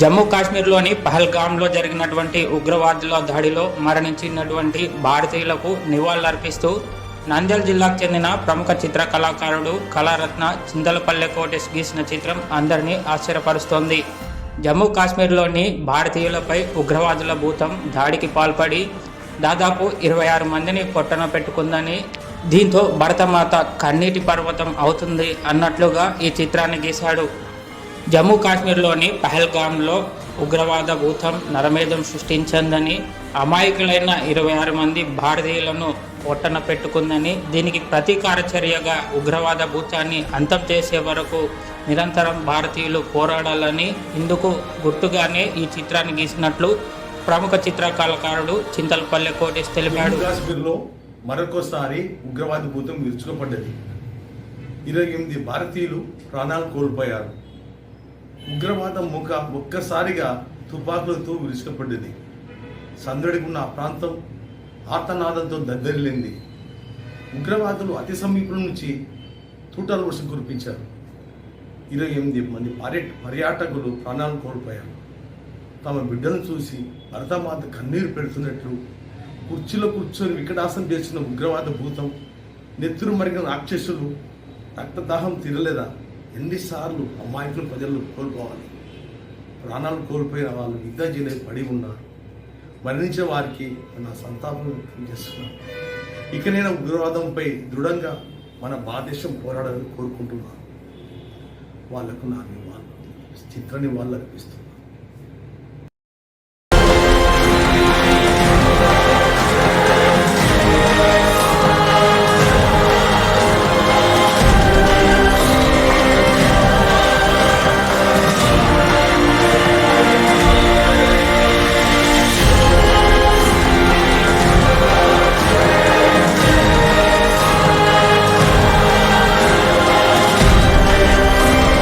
జమ్మూ కాశ్మీర్లోని పహల్గామ్లో జరిగినటువంటి ఉగ్రవాదుల దాడిలో మరణించినటువంటి భారతీయులకు నివాళులర్పిస్తూ నంద్యాల జిల్లాకు చెందిన ప్రముఖ చిత్ర కళాకారుడు కళారత్న చింతలపల్లె కోటేష్ గీసిన చిత్రం అందరినీ ఆశ్చర్యపరుస్తోంది. జమ్మూ కాశ్మీర్లోని భారతీయులపై ఉగ్రవాదుల భూతం దాడికి పాల్పడి దాదాపు 26 మందిని పొట్టన పెట్టుకుందని, దీంతో భరతమాత కన్నీటి పర్వతం అవుతుంది అన్నట్లుగా ఈ చిత్రాన్ని గీశాడు. జమ్మూ కాశ్మీర్లోని పహల్గామ్లో ఉగ్రవాద భూతం నరమేధం సృష్టించిందని, అమాయకులైన 26 మంది భారతీయులను పొట్టన పెట్టుకుందని, దీనికి ప్రతీకార చర్యగా ఉగ్రవాద భూతాన్ని అంతం చేసే వరకు నిరంతరం భారతీయులు పోరాడాలని, ఇందుకు గుర్తుగానే ఈ చిత్రాన్ని గీసినట్లు ప్రముఖ చిత్ర కళాకారుడు చింతలపల్లె కోటేష్ తెలిపాడు. కాశ్మీర్లో మరొకసారి ఉగ్రవాద భూతం విరుచుకుపడ్డది. 28 భారతీయులు ప్రాణాలు కోల్పోయారు. ఉగ్రవాదం ఒక్కసారిగా తుపాకులతో విరుచుకుపడ్డది. సందడికి ఉన్న ఆ ప్రాంతం ఆర్తనాదంతో దద్దరిల్లింది. ఉగ్రవాదులు అతి సమీపం నుంచి తూటాల వర్షం కురిపించారు. 28 మంది పర్యాటకులు ప్రాణాలు కోల్పోయారు. తమ బిడ్డను చూసి భరతమాత కన్నీరు పెడుతున్నట్లు కుర్చీలో కూర్చొని వికటాసం చేసిన ఉగ్రవాద భూతం, నెత్తురు మరిగిన రాక్షసులు, రక్తదాహం తీరలేదా? ఎన్నిసార్లు అమాయకులు ప్రజలు కోల్పోవాలి? ప్రాణాలు కోల్పోయిన వాళ్ళు దిగ్గజలై పడి ఉన్నారు. మరణించిన వారికి నా సంతాపం వ్యక్తం చేస్తున్నాను. ఇక నేను ఉగ్రవాదంపై దృఢంగా మన భారతదేశం పోరాడాలని కోరుకుంటున్నాను. వాళ్లకు నా చిత్ర నివాళులు అర్పిస్తున్నాను.